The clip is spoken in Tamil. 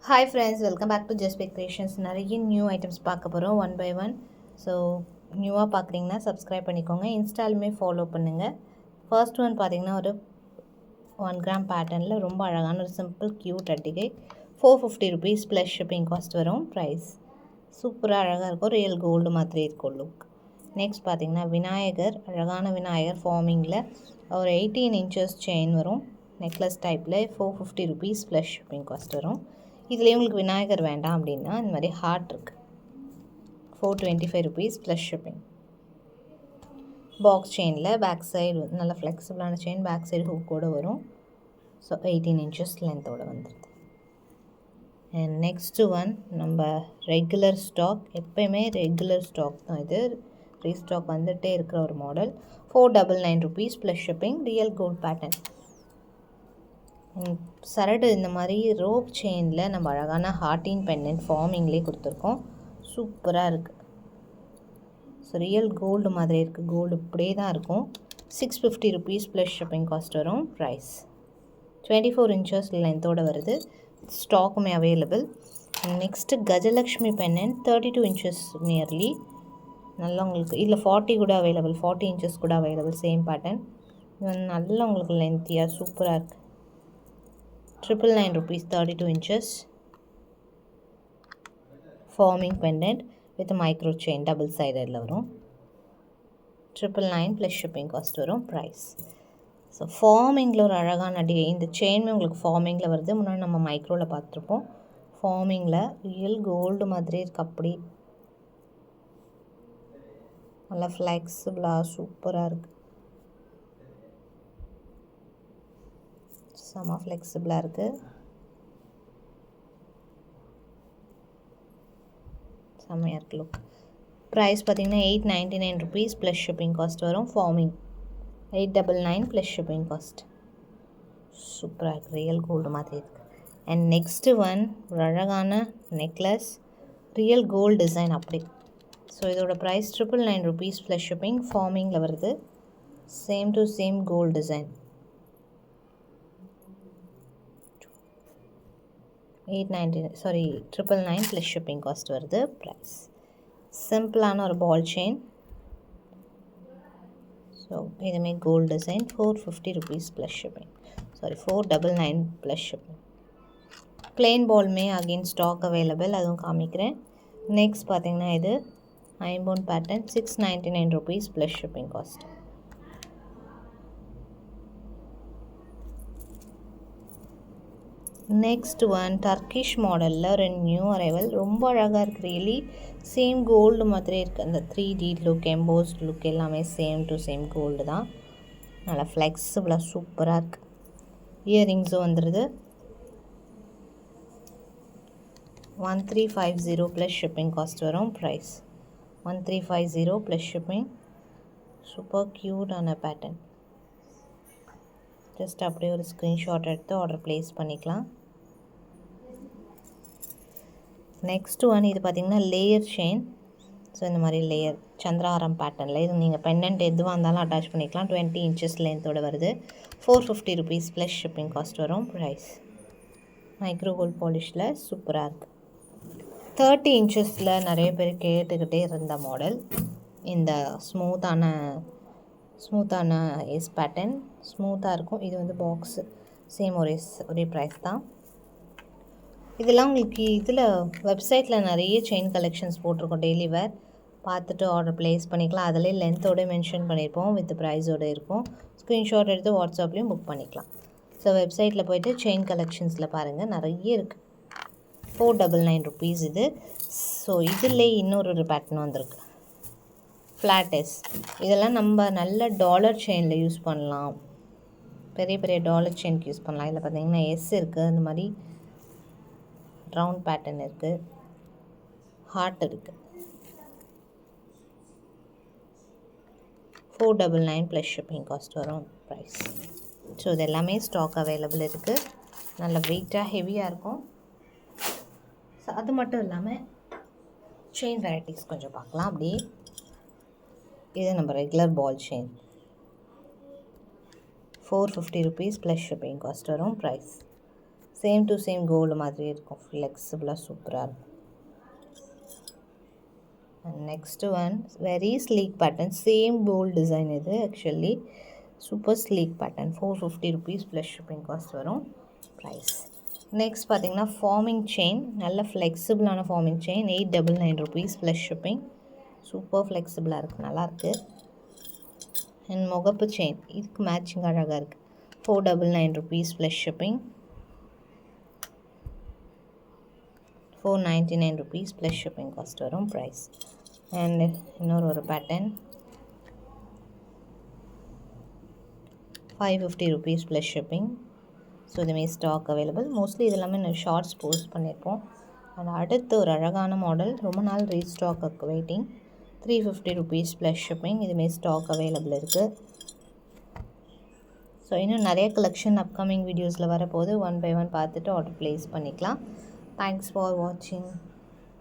Hi friends, welcome back to Just Big Creations. நிறைய நியூ ஐட்டம்ஸ் பார்க்க போகிறோம் ஒன் பை ஒன். ஸோ நியூவாக பார்க்குறீங்கன்னா சப்ஸ்கிரைப் பண்ணிக்கோங்க, இன்ஸ்டாலுமே ஃபாலோ பண்ணுங்கள். ஃபர்ஸ்ட் ஒன் பார்த்தீங்கன்னா ஒரு 1 கிராம் பேட்டர்னில் ரொம்ப அழகான ஒரு சிம்பிள் க்யூட் அட்டிகை. 450 ருபீஸ் ப்ளஸ் ஷிப்பிங் காஸ்ட் வரும். ப்ரைஸ் சூப்பராக அழகாக இருக்கும், ரியல் கோல்டு மாதிரி இருக்கும் லுக். நெக்ஸ்ட் பார்த்தீங்கன்னா விநாயகர், அழகான விநாயகர் ஃபார்மிங்கில் ஒரு 18 இன்ச்சஸ் செயின் வரும். நெக்லஸ் டைப்பில் 450 ருபீஸ் ப்ளஸ் ஷிப்பிங் காஸ்ட் வரும். இதில் உங்களுக்கு விநாயகர் வேண்டாம் அப்படின்னா இந்த மாதிரி ஹார்ட் இருக்குது, 425 ருபீஸ் ப்ளஸ் ஷிப்பிங். பாக்ஸ் செயினில் பேக் சைடு நல்ல ஃப்ளெக்சிபிளான செயின், பேக் சைடு ஹூக்கோடு வரும். ஸோ 18 இன்ச்சஸ் லென்த்தோடு வந்துடுது. அண்ட் நெக்ஸ்ட்டு ஒன் நம்ம ரெகுலர் ஸ்டாக், எப்போயுமே ரெகுலர் ஸ்டாக் தான் இது, ரீஸ்டாக் வந்துகிட்டே இருக்கிற ஒரு model. 499 rupees plus shipping, real gold pattern. சரடு இந்த மாதிரி ரோப் செயினில் நம்ம அழகான ஹார்டின் பெண்டன்ட் ஃபார்மிங்லேயே கொடுத்துருக்கோம். சூப்பராக இருக்குது. ஸோ ரியல் கோல்டு மாதிரி இருக்குது, கோல்டு இப்படியே தான் இருக்கும். 650 ருபீஸ் ப்ளஸ் ஷிப்பிங் காஸ்ட் வரும். ப்ரைஸ் 24 இன்ச்சஸ் லென்த்தோடு வருது. ஸ்டாக்குமே available. Next Gajalakshmi pendant 32 inches nearly. நல்லா உங்களுக்கு இதில் 40 கூட அவைலபிள், 40 இன்ச்சஸ் கூட அவைலபிள், சேம் பேட்டர்ன். இது நல்லா உங்களுக்கு லென்த்தியாக சூப்பராக இருக்குது. 999 rupees, 32 inches forming pendant with a micro chain, double sided வரும். 999 plus shipping cost வரும். price. ஸோ ஃபார்மிங்கில் ஒரு அழகான அடிகை. இந்த செயினுமே உங்களுக்கு ஃபார்மிங்கில் வருது, முன்னாடி நம்ம மைக்ரோவில் பார்த்துருப்போம். ஃபார்மிங்கில் ரியல் கோல்டு மாதிரி இருக்குது, அப்படி நல்லா ஃப்ளெக்சிபிளாக சூப்பராக இருக்குது. செம்ம ஃப்ளெக்சிபிளாக இருக்குது, செம்மையாக இருக்குது லுக். ப்ரைஸ் பார்த்திங்கன்னா 899 ருபீஸ் ப்ளஸ் ஷிப்பிங் காஸ்ட் வரும். ஃபார்மிங் 899 ப்ளஸ் ஷிப்பிங் காஸ்ட். சூப்பராக இருக்குது, ரியல் கோல்டு மாதிரி இருக்குது. அண்ட் நெக்ஸ்ட்டு ஒன் ஒரு அழகான நெக்லஸ், ரியல் கோல்டு டிசைன் அப்படி. ஸோ இதோட ப்ரைஸ் 999 ருபீஸ் ப்ளஸ் ஷிப்பிங், ஃபார்மிங்கில் வருது. Same to same gold design. 999 plus shipping cost வருது. ப்ரைஸ் சிம்பிளான ஒரு பால் செயின். ஸோ இதுவுமே gold design. 450 rupees plus shipping, 499 plus shipping. Plain பால்மே அகெயின் ஸ்டாக் அவைலபிள், அதுவும் காமிக்கிறேன். நெக்ஸ்ட் பார்த்திங்கன்னா இது impon pattern, 699 rupees plus shipping cost. Next one Turkish மாடலில் ஒரு நியூ அரைவல், ரொம்ப அழகாக இருக்குது. ரியலி சேம் கோல்டு மாதிரி இருக்குது. அந்த 3D லுக், எம்போஸ்ட் லுக் எல்லாமே சேம் டு சேம் கோல்டு தான். நல்லா ஃப்ளெக்சிபிளாக சூப்பராக இருக்குது. இயரிங்ஸும் வந்துடுது. 1350 ப்ளஸ் ஷிப்பிங் காஸ்ட் வரும். Price 1350 plus shipping. சூப்பர் க்யூட்டான பேட்டர்ன். ஜஸ்ட் அப்படியே ஒரு ஸ்க்ரீன்ஷாட் எடுத்து ஆர்டர் ப்ளேஸ் பண்ணிக்கலாம். நெக்ஸ்ட் ஒன் இது பார்த்திங்கன்னா லேயர் செயின். ஸோ இந்த மாதிரி லேயர் சந்திராரம் பேட்டர்னில் இது நீங்கள் பெண்டன்ட் எதுவாக இருந்தாலும் அட்டாச் பண்ணிக்கலாம். 20 இன்ச்சஸ் லென்த்தோடு வருது. 450 ருபீஸ் ப்ளஸ் ஷிப்பிங் காஸ்ட் வரும். ப்ரைஸ் மைக்ரோ கோல்ட் பாலிஷில் சூப்பராக இருக்குது. 30 இன்ச்சஸில் நிறைய பேர் கேட்டுக்கிட்டே இருந்த மாடல் இந்த ஸ்மூத்தான எஸ் பேட்டர்ன். ஸ்மூத்தாக இருக்கும். இது வந்து பாக்ஸு சேம் ஒரே ப்ரைஸ் தான். இதெல்லாம் உங்களுக்கு இதில் வெப்சைட்டில் நிறைய செயின் கலெக்ஷன்ஸ் போட்டிருக்கோம், டெய்லி வேர். பார்த்துட்டு ஆர்டர் ப்ளேஸ் பண்ணிக்கலாம். அதிலே லென்த்தோடு மென்ஷன் பண்ணியிருப்போம், வித் ப்ரைஸோடு இருக்கும். ஸ்க்ரீன்ஷாட் எடுத்து வாட்ஸ்அப்லேயும் புக் பண்ணிக்கலாம். ஸோ வெப்சைட்டில் போய்ட்டு செயின் கலெக்ஷன்ஸில் பாருங்கள், நிறைய இருக்குது. 499 ருபீஸ் இது. ஸோ இதிலே இன்னொரு பேட்டர்ன் வந்திருக்கு, ஃப்ளாட்டஸ். இதெல்லாம் நம்ம நல்ல டாலர் செயினில் யூஸ் பண்ணலாம், பெரிய பெரிய டாலர் செயினுக்கு யூஸ் பண்ணலாம். இதில் பார்த்திங்கன்னா எஸ் இருக்குது, அந்த மாதிரி ரவுண்ட் பேட்டர்ன் இருக்குது, ஹார்ட் இருக்குது. 499 ப்ளஸ் ஷிப்பிங் காஸ்ட் வரும். ப்ரைஸ். ஸோ இது எல்லாமே ஸ்டாக் அவைலபிள் இருக்குது. நல்ல வெயிட்டாக ஹெவியாக இருக்கும். ஸோ அது மட்டும் இல்லாமல் செயின் வெரைட்டிஸ் கொஞ்சம் பார்க்கலாம். அப்படியே இது நம்ம regular ball chain, 450 rupees plus shipping cost வரும். Price same to same gold மாதிரி இருக்கும், ஃப்ளெக்சிபிளாக சூப்பராக இருக்கும். And next one, very sleek pattern, same bold design இது actually super sleek pattern. 450 rupees plus shipping cost வரும் ப்ரைஸ். நெக்ஸ்ட் பார்த்தீங்கன்னா ஃபார்மிங் செயின், நல்ல ஃப்ளெக்சிபிளான forming chain, 899 rupees plus shipping. Super ஃப்ளெக்சிபிளாக இருக்குது, நல்லாயிருக்கு. அண்ட் முகப்பு செயின், இதுக்கு மேட்சிங் அழகாக இருக்குது. 499 rupees plus shipping. 499 rupees plus shipping cost வரும் ப்ரைஸ். அண்ட் இன்னொரு ஒரு pattern 550 rupees plus shipping. So இதுமாரி ஸ்டாக் அவைலபிள். மோஸ்ட்லி இது எல்லாமே நான் ஷார்ட்ஸ் போஸ்ட் பண்ணியிருப்போம். அண்ட் அடுத்து ஒரு அழகான மாடல், ரொம்ப நாள் restock waiting, 350 rupees plus shipping. இதுமாரி ஸ்டாக் அவைலபிள் இருக்குது. ஸோ இன்னும் நிறைய கலெக்ஷன் அப்கமிங் வீடியோஸில் வரப்போது, ஒன் பை ஒன் பார்த்துட்டு ஆர்டர் ப்ளேஸ் பண்ணிக்கலாம். தேங்க்ஸ் ஃபார் வாட்சிங்.